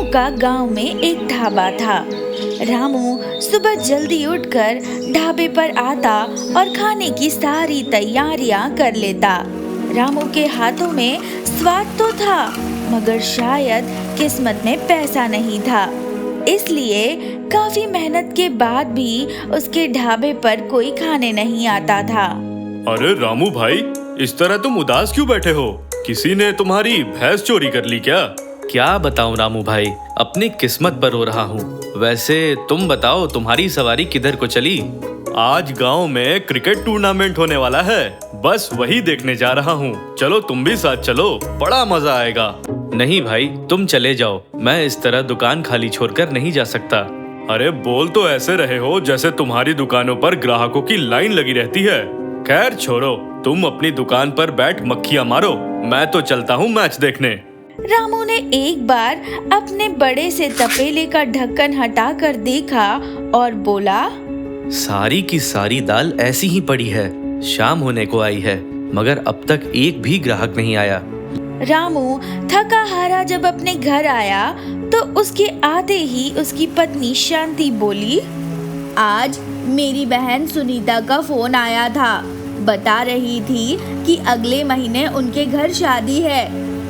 का गांव में एक ढाबा था। रामू सुबह जल्दी उठकर ढाबे पर आता और खाने की सारी तैयारियां कर लेता। रामू के हाथों में स्वाद तो था, मगर शायद किस्मत में पैसा नहीं था। इसलिए काफी मेहनत के बाद भी उसके ढाबे पर कोई खाने नहीं आता था। अरे रामू भाई, इस तरह तुम उदास क्यों बैठे हो? किसी ने तुम्हारी भैंस चोरी कर ली क्या? क्या बताऊं रामू भाई, अपनी किस्मत पर रो रहा हूँ। वैसे तुम बताओ, तुम्हारी सवारी किधर को चली? आज गांव में क्रिकेट टूर्नामेंट होने वाला है, बस वही देखने जा रहा हूँ। चलो तुम भी साथ चलो, बड़ा मजा आएगा। नहीं भाई, तुम चले जाओ, मैं इस तरह दुकान खाली छोड़कर नहीं जा सकता। अरे बोल तो ऐसे रहे हो जैसे तुम्हारी दुकानों पर ग्राहकों की लाइन लगी रहती है। खैर छोड़ो, तुम अपनी दुकान पर बैठ मक्खियाँ मारो, मैं तो चलता हूँ मैच देखने। रामू ने एक बार अपने बड़े से तपेले का ढक्कन हटाकर देखा और बोला, सारी की सारी दाल ऐसी ही पड़ी है, शाम होने को आई है, मगर अब तक एक भी ग्राहक नहीं आया। रामू थका हारा जब अपने घर आया तो उसके आते ही उसकी पत्नी शांति बोली, आज मेरी बहन सुनीता का फोन आया था। बता रही थी कि अगले महीने उनके घर शादी है,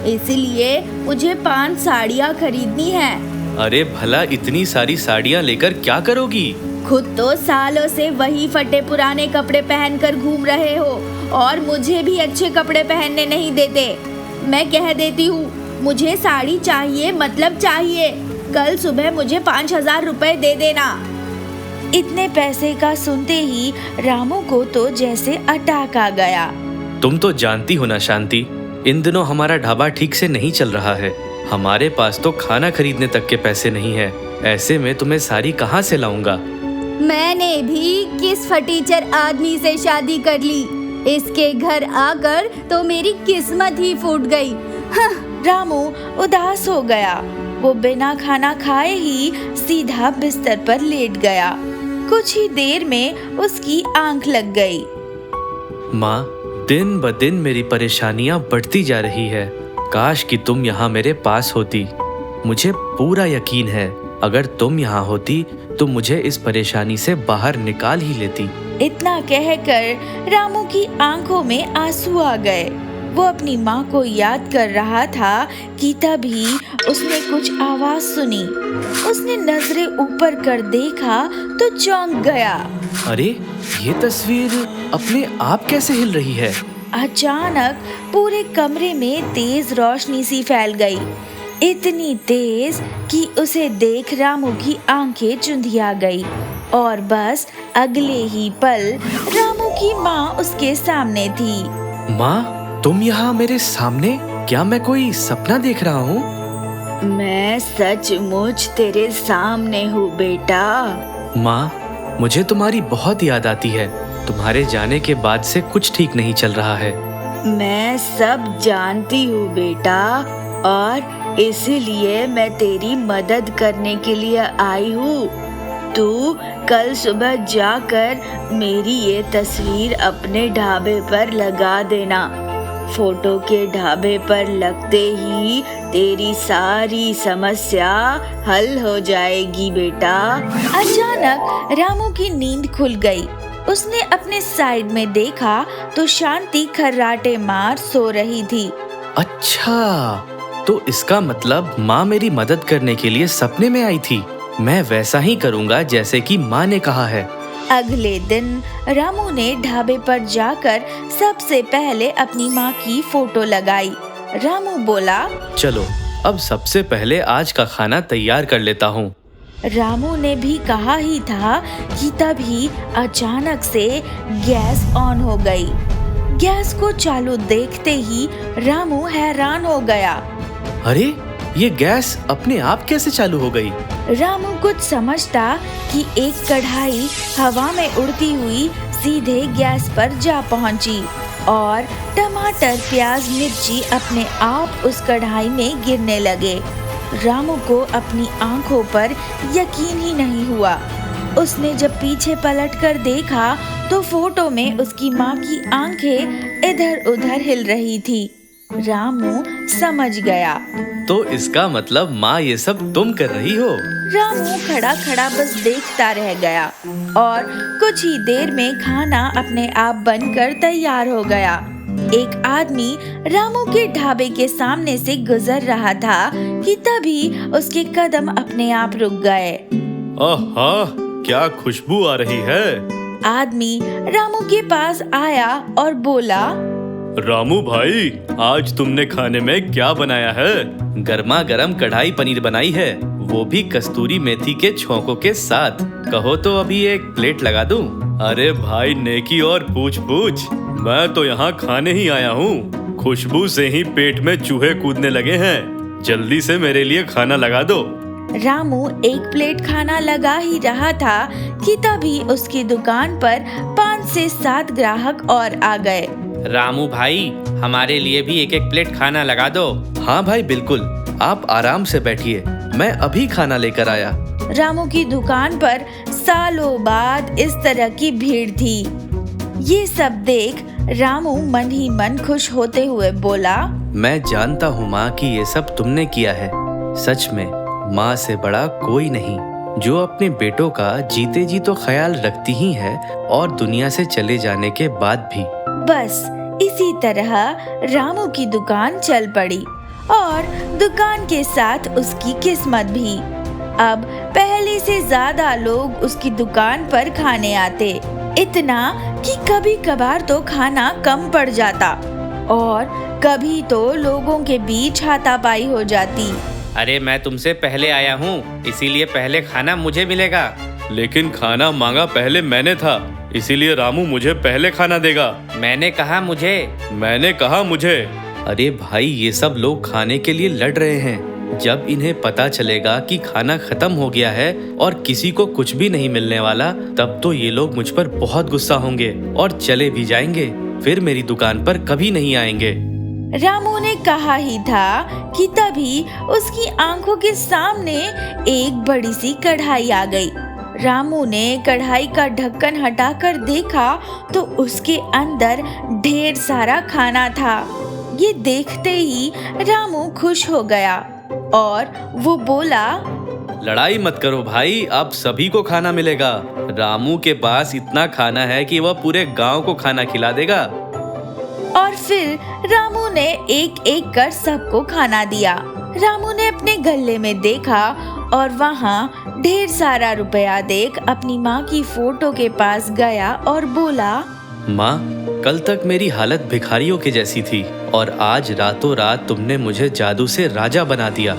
इसलिए मुझे 5 साड़ियाँ खरीदनी है। अरे भला इतनी सारी साड़ियाँ लेकर क्या करोगी? खुद तो सालों से वही फटे पुराने कपड़े पहनकर घूम रहे हो और मुझे भी अच्छे कपड़े पहनने नहीं देते। मैं कह देती हूँ, मुझे साड़ी चाहिए, मतलब चाहिए। कल सुबह मुझे 5,000 रुपए दे देना। इतने पैसे का सुनते ही रामू को तो जैसे अटैक आ गया। तुम तो जानती हो ना शांति, इन दिनों हमारा ढाबा ठीक से नहीं चल रहा है। हमारे पास तो खाना खरीदने तक के पैसे नहीं है। ऐसे में तुम्हें साड़ी कहाँ से लाऊंगा? मैंने भी किस फटीचर आदमी से शादी कर ली, इसके घर आकर तो मेरी किस्मत ही फूट गई। रामू उदास हो गया। वो बिना खाना खाए ही सीधा बिस्तर पर लेट गया। कुछ ही देर में उसकी आंख लग गई। माँ, दिन ब दिन मेरी परेशानियाँ बढ़ती जा रही है। काश कि तुम यहाँ मेरे पास होती। मुझे पूरा यकीन है, अगर तुम यहाँ होती तो मुझे इस परेशानी से बाहर निकाल ही लेती। इतना कहकर रामू की आंखों में आंसू आ गए। वो अपनी माँ को याद कर रहा था कि तभी उसने कुछ आवाज सुनी। उसने नजरें ऊपर कर देखा तो चौंक गया। अरे ये तस्वीर अपने आप कैसे हिल रही है? अचानक पूरे कमरे में तेज रोशनी सी फैल गई, इतनी तेज कि उसे देख रामू की आंखें चुंधिया गई और बस अगले ही पल रामू की माँ उसके सामने थी। माँ, तुम यहाँ मेरे सामने? क्या मैं कोई सपना देख रहा हूँ? मैं सचमुच तेरे सामने हूँ बेटा। माँ, मुझे तुम्हारी बहुत याद आती है। तुम्हारे जाने के बाद से कुछ ठीक नहीं चल रहा है। मैं सब जानती हूँ बेटा, और इसलिए मैं तेरी मदद करने के लिए आई हूँ। तू कल सुबह जाकर मेरी ये तस्वीर अपने ढाबे पर लगा देना। फोटो के ढाबे पर लगते ही तेरी सारी समस्या हल हो जाएगी बेटा। अचानक रामू की नींद खुल गई। उसने अपने साइड में देखा तो शांति खर्राटे मार सो रही थी। अच्छा, तो इसका मतलब माँ मेरी मदद करने के लिए सपने में आई थी। मैं वैसा ही करूँगा जैसे कि माँ ने कहा है। अगले दिन रामू ने ढाबे पर जाकर सबसे पहले अपनी माँ की फोटो लगाई। रामू बोला, चलो अब सबसे पहले आज का खाना तैयार कर लेता हूँ। रामू ने भी कहा ही था कि तभी अचानक से गैस ऑन हो गई। गैस को चालू देखते ही रामू हैरान हो गया। अरे ये गैस अपने आप कैसे चालू हो गई? रामू कुछ समझता कि एक कढ़ाई हवा में उड़ती हुई सीधे गैस पर जा पहुंची और टमाटर, प्याज, मिर्ची अपने आप उस कढ़ाई में गिरने लगे। रामू को अपनी आंखों पर यकीन ही नहीं हुआ। उसने जब पीछे पलटकर देखा तो फोटो में उसकी माँ की आंखें इधर उधर हिल रही थी। रामू समझ गया। तो इसका मतलब माँ ये सब तुम कर रही हो? रामू खड़ा खड़ा बस देखता रह गया और कुछ ही देर में खाना अपने आप बनकर तैयार हो गया। एक आदमी रामू के ढाबे के सामने से गुजर रहा था कि तभी उसके कदम अपने आप रुक गए। आहा, क्या खुशबू आ रही है। आदमी रामू के पास आया और बोला, रामू भाई, आज तुमने खाने में क्या बनाया है? गर्मा गर्म कढ़ाई पनीर बनाई है, वो भी कस्तूरी मेथी के छोंकों के साथ। कहो तो अभी एक प्लेट लगा दूं? अरे भाई, नेकी और पूछ पूछ, मैं तो यहाँ खाने ही आया हूँ। खुशबू से ही पेट में चूहे कूदने लगे हैं। जल्दी से मेरे लिए खाना लगा दो। रामू एक प्लेट खाना लगा ही रहा था कि तभी उसकी दुकान पर 5 से 7 ग्राहक और आ गए। रामू भाई, हमारे लिए भी एक एक प्लेट खाना लगा दो। हाँ भाई बिल्कुल, आप आराम से बैठिए, मैं अभी खाना लेकर आया। रामू की दुकान पर सालों बाद इस तरह की भीड़ थी। ये सब देख रामू मन ही मन खुश होते हुए बोला, मैं जानता हूँ माँ कि ये सब तुमने किया है। सच में माँ से बड़ा कोई नहीं, जो अपने बेटों का जीते जी तो ख्याल रखती ही है और दुनिया से चले जाने के बाद भी। बस इसी तरह रामू की दुकान चल पड़ी और दुकान के साथ उसकी किस्मत भी। अब पहले से ज्यादा लोग उसकी दुकान पर खाने आते, इतना कि कभी कभार तो खाना कम पड़ जाता और कभी तो लोगों के बीच हाथापाई हो जाती। अरे मैं तुमसे पहले आया हूँ, इसीलिए पहले खाना मुझे मिलेगा। लेकिन खाना मांगा पहले मैंने था, इसीलिए रामू मुझे पहले खाना देगा। मैंने कहा मुझे। अरे भाई, ये सब लोग खाने के लिए लड़ रहे हैं। जब इन्हें पता चलेगा कि खाना खत्म हो गया है और किसी को कुछ भी नहीं मिलने वाला, तब तो ये लोग मुझ पर बहुत गुस्सा होंगे और चले भी जाएंगे, फिर मेरी दुकान पर कभी नहीं आएंगे। रामू ने कहा ही था कि तभी उसकी आंखों के सामने एक बड़ी सी कढ़ाई आ गई। रामू ने कढ़ाई का ढक्कन हटाकर देखा तो उसके अंदर ढेर सारा खाना था। ये देखते ही रामू खुश हो गया और वो बोला, लड़ाई मत करो भाई, अब सभी को खाना मिलेगा। रामू के पास इतना खाना है कि वह पूरे गांव को खाना खिला देगा। और फिर रामू ने एक एक कर सबको खाना दिया। रामू ने अपने गले में देखा और वहाँ ढेर सारा रुपया देख अपनी माँ की फोटो के पास गया और बोला, माँ, कल तक मेरी हालत भिखारियों की जैसी थी और आज रातों रात तुमने मुझे जादू से राजा बना दिया।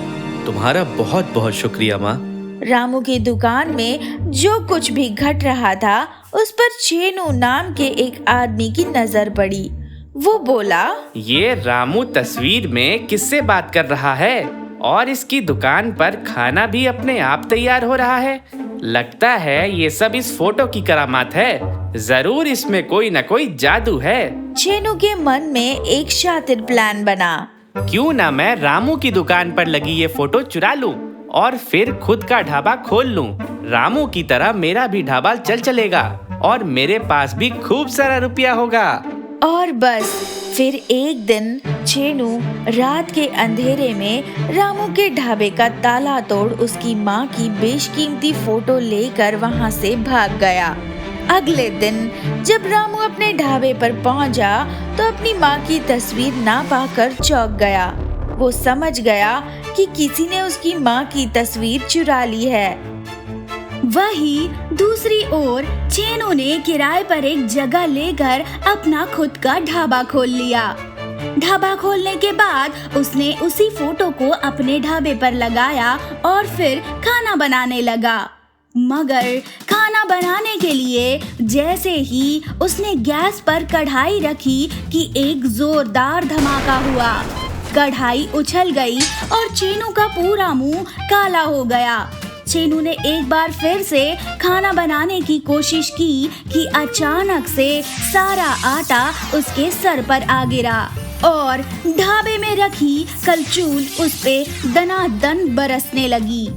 तुम्हारा बहुत बहुत शुक्रिया माँ। रामू की दुकान में जो कुछ भी घट रहा था उस पर छेनू नाम के एक आदमी की नजर पड़ी। वो बोला, ये रामू तस्वीर में किससे बात कर रहा है और इसकी दुकान पर खाना भी अपने आप तैयार हो रहा है। लगता है ये सब इस फोटो की करामात है। जरूर इसमें कोई न कोई जादू है। छेनू के मन में एक शातिर प्लान बना। क्यों ना मैं रामू की दुकान पर लगी ये फोटो चुरा लूं और फिर खुद का ढाबा खोल लूं। रामू की तरह मेरा भी ढाबा चलेगा और मेरे पास भी खूब सारा रुपया होगा। और बस फिर एक दिन छेनू रात के अंधेरे में रामू के ढाबे का ताला तोड़ उसकी माँ की बेशकीमती फोटो लेकर वहाँ से भाग गया। अगले दिन जब रामू अपने ढाबे पर पहुँचा तो अपनी माँ की तस्वीर ना पाकर चौंक गया। वो समझ गया कि किसी ने उसकी माँ की तस्वीर चुरा ली है। वही दूसरी ओर छेनू ने किराए पर एक जगह लेकर अपना खुद का ढाबा खोल लिया। ढाबा खोलने के बाद उसने उसी फोटो को अपने ढाबे पर लगाया और फिर खाना बनाने लगा। मगर खाना बनाने के लिए जैसे ही उसने गैस पर कढ़ाई रखी कि एक जोरदार धमाका हुआ। कढ़ाई उछल गई और छेनू का पूरा मुंह काला हो गया। छेनू ने एक बार फिर से खाना बनाने की कोशिश की कि अचानक से सारा आटा उसके सर पर आ गिरा और ढाबे में रखी कलचूल उस पे दनादन बरसने लगी।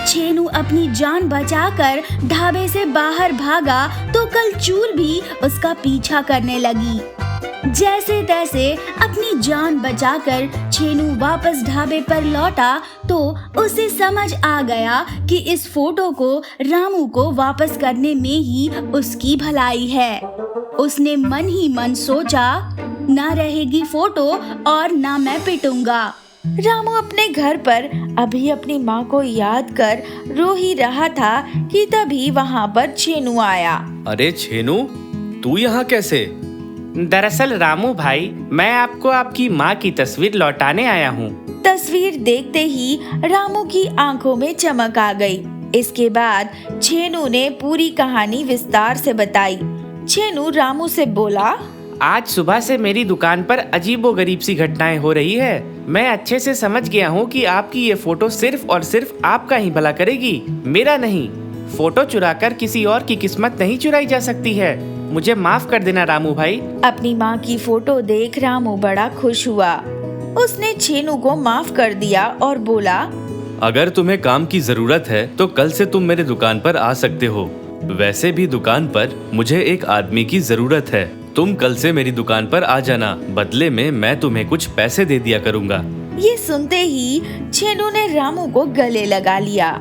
छेनू अपनी जान बचाकर ढाबे से बाहर भागा तो कलचूल भी उसका पीछा करने लगी। जैसे तैसे अपनी जान बचाकर छेनू वापस ढाबे पर लौटा तो उसे समझ आ गया कि इस फोटो को रामू को वापस करने में ही उसकी भलाई है। उसने मन ही मन सोचा, ना रहेगी फोटो और ना मैं पिटूंगा। रामू अपने घर पर अभी अपनी माँ को याद कर रो ही रहा था कि तभी वहाँ पर छेनू आया। अरे छेनू, तू यहाँ कैसे? दरअसल रामू भाई, मैं आपको आपकी माँ की तस्वीर लौटाने आया हूँ। तस्वीर देखते ही रामू की आंखों में चमक आ गई। इसके बाद छेनू ने पूरी कहानी विस्तार से बताई। छेनू रामू से बोला, आज सुबह से मेरी दुकान पर अजीबोगरीब सी घटनाएं हो रही है। मैं अच्छे से समझ गया हूँ कि आपकी ये फोटो सिर्फ और सिर्फ आपका ही भला करेगी, मेरा नहीं। फोटो चुराकर किसी और की किस्मत नहीं चुराई जा सकती है। मुझे माफ कर देना रामू भाई। अपनी माँ की फोटो देख रामू बड़ा खुश हुआ। उसने छेनू को माफ कर दिया और बोला, अगर तुम्हें काम की जरूरत है तो कल से तुम मेरे दुकान पर आ सकते हो। वैसे भी दुकान पर मुझे एक आदमी की जरूरत है। तुम कल से मेरी दुकान पर आ जाना, बदले में मैं तुम्हें कुछ पैसे दे दिया करूँगा। ये सुनते ही छेनू ने रामू को गले लगा लिया।